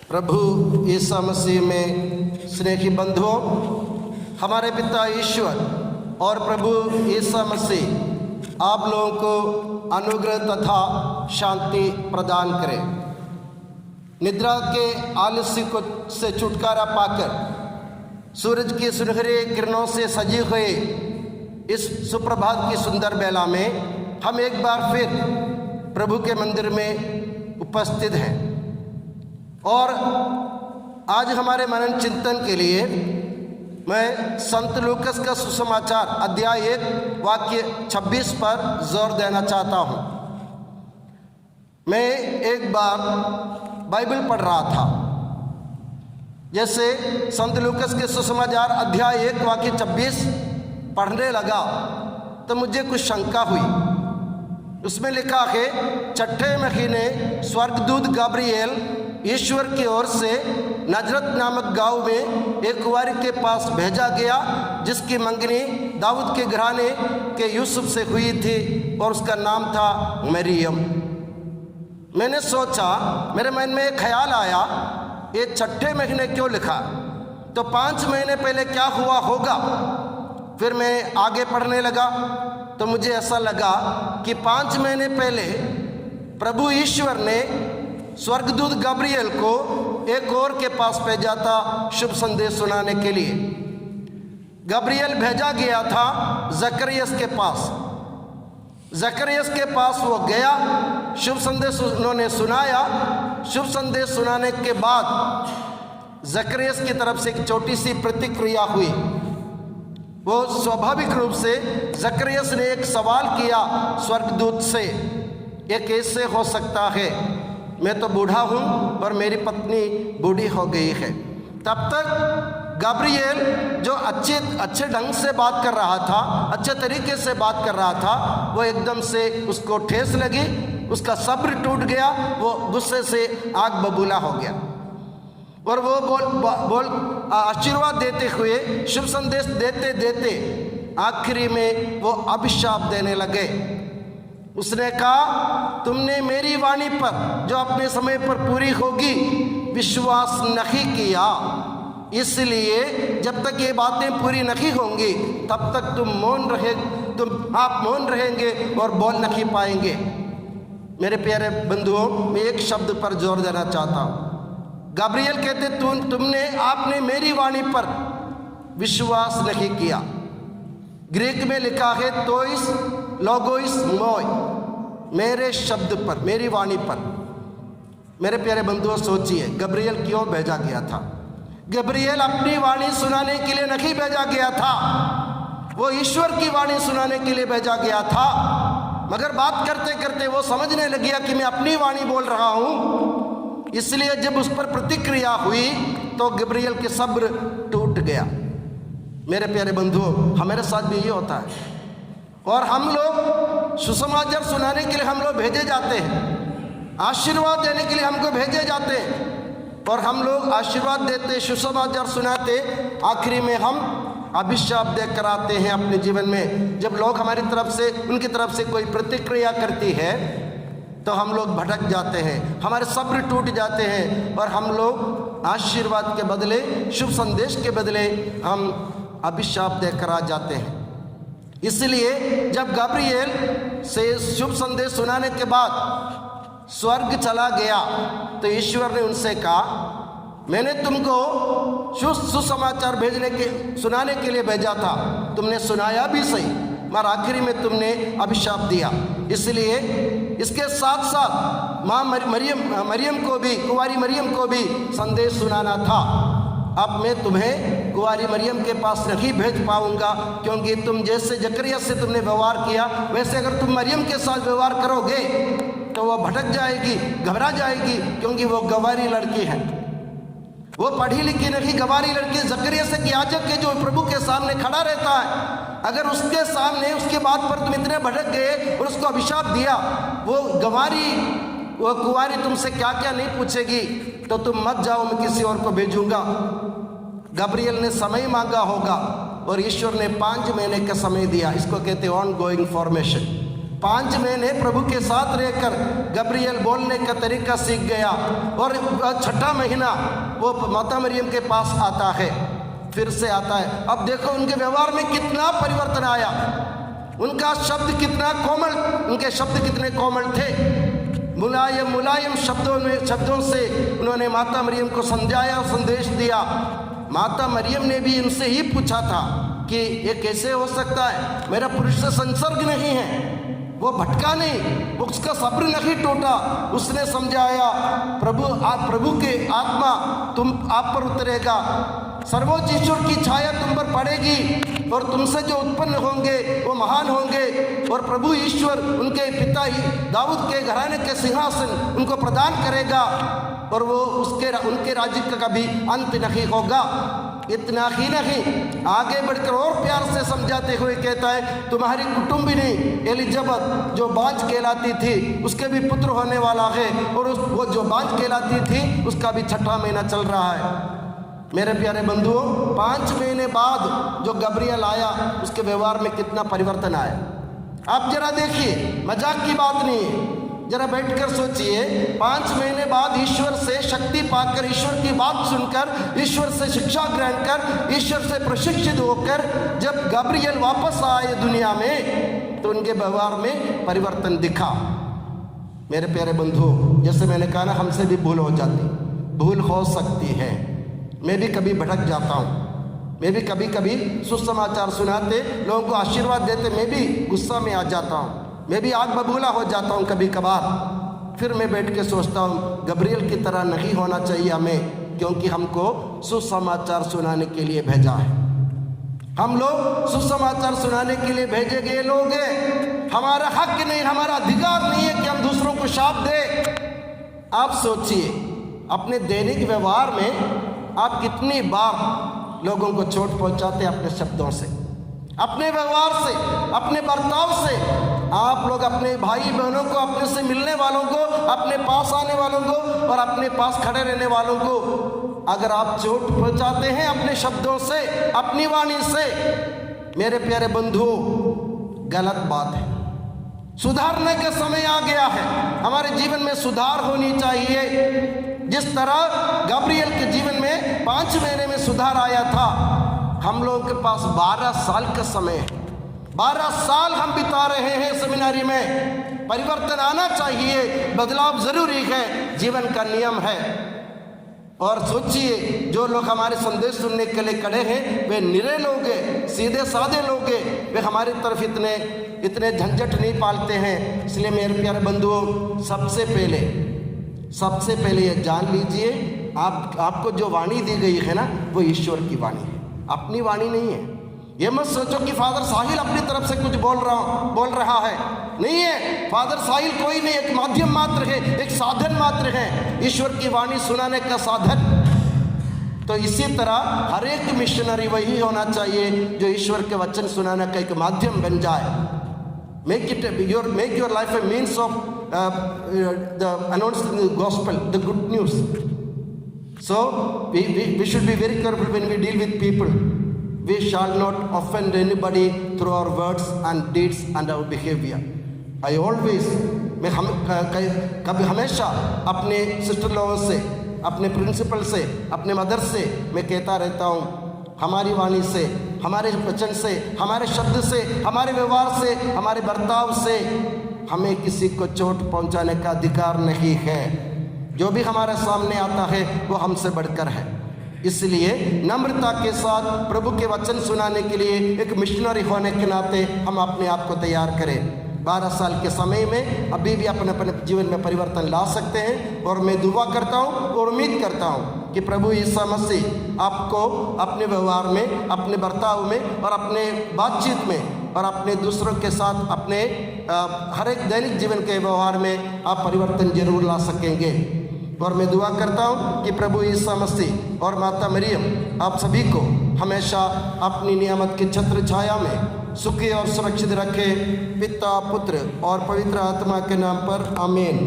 प्रभु ईसा मसीह में स्नेही बंधुओं, हमारे पिता ईश्वर और प्रभु ईसा मसीह आप लोगों को अनुग्रह तथा शांति प्रदान करें। निद्रा के आलस्य को से छुटकारा पाकर सूरज की सुनहरी किरणों से सजी हुए इस सुप्रभात की सुंदर बेला में हम एक बार फिर प्रभु के मंदिर में उपस्थित हैं और आज हमारे मनन चिंतन के लिए मैं संत लूकस का सुसमाचार अध्याय 1 वाक्य 26 पर जोर देना चाहता हूँ। मैं एक बार बाइबल पढ़ रहा था, जैसे संत लूकस के सुसमाचार अध्याय 1 वाक्य 26 पढ़ने लगा तो मुझे कुछ शंका हुई। उसमें लिखा है, छठे महीने स्वर्गदूत गब्रिएल ईश्वर की ओर से नजरत नामक गांव में एक कुंवारी के पास भेजा गया, जिसकी मंगनी दाऊद के घराने के यूसुफ से हुई थी और उसका नाम था मरियम। मैंने सोचा, मेरे मन में एक ख्याल आया, ये छठे महीने क्यों लिखा, तो 5 महीने पहले क्या हुआ होगा। फिर मैं आगे पढ़ने लगा तो मुझे ऐसा लगा कि 5 महीने पहले प्रभु ईश्वर ने स्वर्गदूत गब्रिएल को एक और के पास भेजा था शुभ संदेश सुनाने के लिए। गब्रिएल भेजा गया था जकरियस के पास। जकरियस के पास वो गया, शुभ संदेश उन्होंने सुनाया। शुभ संदेश सुनाने के बाद जकरियस की तरफ से एक छोटी सी प्रतिक्रिया हुई। वो स्वाभाविक रूप से जकरियस ने एक सवाल किया स्वर्गदूत से, ये कैसे हो सकता है, मैं तो बूढ़ा हूँ और मेरी पत्नी बूढ़ी हो गई है। तब तक गब्रिएल जो अच्छे ढंग से बात कर रहा था, अच्छे तरीके से बात कर रहा था, वो एकदम से उसको ठेस लगी, उसका सब्र टूट गया, वो गुस्से से आग बबूला हो गया और वो बोल आशीर्वाद देते हुए, शुभ संदेश देते देते आखिरी में वो अभिशाप देने लगे। उसने कहा, तुमने मेरी वाणी पर जो अपने समय पर पूरी होगी विश्वास नहीं किया, इसलिए जब तक ये बातें पूरी नहीं होंगी तब तक आप मौन रहेंगे और बोल नहीं पाएंगे। मेरे प्यारे बंधुओं, मैं एक शब्द पर जोर देना चाहता हूँ। गब्रिएल कहते, आपने मेरी वाणी पर विश्वास नहीं किया। ग्रीक में लिखा है तोइस लोगोइस मोय, मेरे शब्द पर, मेरी वाणी पर। मेरे प्यारे बंधुओं, सोचिए गब्रिएल क्यों भेजा गया था। गब्रिएल अपनी वाणी सुनाने के लिए नहीं भेजा गया था, वो ईश्वर की वाणी सुनाने के लिए भेजा गया था। मगर बात करते करते वो समझने लग गया कि मैं अपनी वाणी बोल रहा हूँ, इसलिए जब उस पर प्रतिक्रिया हुई तो गब्रिएल के सब्र टूट गया। मेरे प्यारे बंधुओं, हमारे साथ भी ये होता है और हम लोग सुसमाचार सुनाने के लिए हम लोग भेजे जाते हैं, आशीर्वाद देने के लिए हमको भेजे जाते हैं और हम लोग आशीर्वाद देते, सुसमाचार सुनाते, आखिरी में हम अभिशाप देख कर आते हैं अपने जीवन में। जब लोग हमारी तरफ से, उनकी तरफ से कोई प्रतिक्रिया करती है तो हम लोग भटक जाते हैं, हमारे सब्र टूट जाते हैं और हम लोग आशीर्वाद के बदले, शुभ संदेश के बदले हम अभिशाप देकर आ जाते हैं। इसलिए जब गब्रिएल से शुभ संदेश सुनाने के बाद स्वर्ग चला गया तो ईश्वर ने उनसे कहा, मैंने तुमको सुसमाचार सुनाने के लिए भेजा था, तुमने सुनाया भी सही, मगर आखिरी में तुमने अभिशाप दिया। इसलिए इसके साथ साथ माँ मरियम को भी, कुंवारी मरियम को भी संदेश सुनाना था। अब मैं तुम्हें कुंवारी मरियम के पास नहीं भेज पाऊंगा, क्योंकि तुम जैसे जकरिया से तुमने व्यवहार किया, वैसे अगर तुम मरियम के साथ व्यवहार करोगे तो वो भटक जाएगी, घबरा जाएगी, क्योंकि वो गंवारी लड़की है, वो पढ़ी लिखी नहीं, गंवारी लड़की। जकरिया से याजक के जो प्रभु के सामने खड़ा रहता है, अगर उसके सामने उसके बात पर तुम इतने भटक गए और उसको अभिशाप दिया, वो गंवारी, वो कुंवारी तुमसे क्या क्या नहीं पूछेगी, तो तुम मत जाओ, मैं किसी और को भेजूंगा। गब्रिएल ने समय मांगा होगा और ईश्वर ने 5 महीने का समय दिया। इसको कहते हैं ऑन गोइंग फॉर्मेशन। 5 महीने प्रभु के साथ रहकर गब्रियल बोलने का तरीका सीख गया और 6ठा महीना वो माता मरियम के पास आता है, फिर से आता है। अब देखो उनके व्यवहार में कितना परिवर्तन आया, उनका शब्द कितना कोमल, उनके शब्द कितने कोमल थे। मुलायम मुलायम शब्दों से उन्होंने माता मरियम को समझाया, संदेश दिया। माता मरियम ने भी उनसे ही पूछा था कि ये कैसे हो सकता है, मेरा पुरुष से संसर्ग नहीं है। वो भटका नहीं, उसका सब्र नहीं टूटा। उसने समझाया, प्रभु के आत्मा आप पर उतरेगा, सर्वोच्च ईश्वर की छाया तुम पर पड़ेगी और तुमसे जो उत्पन्न होंगे वो महान होंगे और प्रभु ईश्वर उनके पिता ही दाऊद के घराने के सिंहासन उनको प्रदान करेगा और वो उनके राज्य का कभी अंत नहीं होगा। इतना ही नहीं, आगे बढ़कर और प्यार से समझाते हुए कहता है, तुम्हारी कुटुंबिनी एलिजाबेथ जो बांझ कहलाती थी उसके भी पुत्र होने वाला है और वो जो बांझ कहलाती थी उसका भी 6ठा महीना चल रहा है। मेरे प्यारे बंधुओं, 5 महीने बाद जो गब्रियल आया उसके व्यवहार में कितना परिवर्तन आया। आप जरा देखिए, मजाक की बात नहीं है, जरा बैठकर सोचिए। 5 महीने बाद ईश्वर से शक्ति पाकर, ईश्वर की बात सुनकर, ईश्वर से शिक्षा ग्रहण कर, ईश्वर से प्रशिक्षित होकर जब गब्रियल वापस आए दुनिया में तो उनके व्यवहार में परिवर्तन दिखा। मेरे प्यारे बंधुओं, जैसे मैंने कहा ना, हमसे भी भूल हो जाती, भूल हो सकती है। मैं भी कभी भटक जाता हूँ, मैं भी कभी कभी सुसमाचार सुनाते, लोगों को आशीर्वाद देते मैं भी गुस्सा में आ जाता हूँ, मैं भी आग बबूला हो जाता हूँ कभी कभार। फिर मैं बैठ के सोचता हूँ, गब्रियल की तरह नहीं होना चाहिए हमें, क्योंकि हमको सुसमाचार सुनाने के लिए भेजा है। हम लोग सुसमाचार सुनाने के लिए भेजे गए लोग हैं। हमारा हक नहीं, हमारा अधिकार नहीं है कि हम दूसरों को शाप दें। आप सोचिए, अपने दैनिक व्यवहार में आप कितनी बार लोगों को चोट पहुंचाते हैं अपने शब्दों से, अपने व्यवहार से, अपने बर्ताव से। आप लोग अपने भाई बहनों को, अपने से मिलने वालों को, अपने पास आने वालों को और अपने पास खड़े रहने वालों को अगर आप चोट पहुंचाते हैं अपने शब्दों से, अपनी वाणी से, मेरे प्यारे बंधुओं, गलत बात है। सुधारने का समय आ गया है। हमारे जीवन में सुधार होनी चाहिए। जिस तरह गब्रियल के जीवन में 5 महीने में सुधार आया था, हम लोगों के पास 12 साल का समय है। 12 साल हम बिता रहे हैं सेमिनारी में। परिवर्तन आना चाहिए, बदलाव जरूरी है, जीवन का नियम है। और सोचिए, जो लोग हमारे संदेश सुनने के लिए खड़े हैं वे निरे लोग हैं, सीधे साधे लोग हैं, वे हमारी तरफ इतने झंझट नहीं पालते हैं। इसलिए मेरे प्यारे बंधुओं, सबसे पहले ये जान लीजिए, आपको जो वाणी दी गई है ना, वो ईश्वर की वाणी है, अपनी वाणी नहीं है। ये मत सोचो कि फादर साहिल अपनी तरफ से कुछ बोल रहा है, नहीं है। फादर साहिल कोई नहीं, एक माध्यम मात्र है, एक साधन मात्र है, ईश्वर की वाणी सुनाने का साधन। तो इसी तरह हर एक मिशनरी वही होना चाहिए जो ईश्वर के वचन सुनाने का एक माध्यम बन जाए। Make your life a means of the announcing the gospel, the good news. So we should be very careful when we deal with people. We shall not offend anybody through our words and deeds and our behavior. I always, मैं हमेशा अपने sister लोगों से, अपने principal से, अपने mother से मैं कहता रहता हूँ, हमारी वाणी से, हमारे वचन से, हमारे शब्द से, हमारे व्यवहार से, हमारे बर्ताव से हमें किसी को चोट पहुंचाने का अधिकार नहीं है। जो भी हमारे सामने आता है वो हमसे बढ़कर है। इसलिए नम्रता के साथ प्रभु के वचन सुनाने के लिए एक मिशनरी होने के नाते हम अपने आप को तैयार करें। 12 साल के समय में अभी भी अपने जीवन में परिवर्तन ला सकते हैं। और मैं दुआ करता हूँ और उम्मीद करता हूँ कि प्रभु यीशु मसीह आपको अपने व्यवहार में, अपने बर्ताव में और अपने बातचीत में और अपने दूसरों के साथ अपने हर एक दैनिक जीवन के व्यवहार में आप परिवर्तन जरूर ला सकेंगे। और मैं दुआ करता हूँ कि प्रभु यीशु मसीह और माता मरियम आप सभी को हमेशा अपनी नियामत की छत्र छाया में सुखी और सुरक्षित रखे। पिता, पुत्र और पवित्र आत्मा के नाम पर आमीन।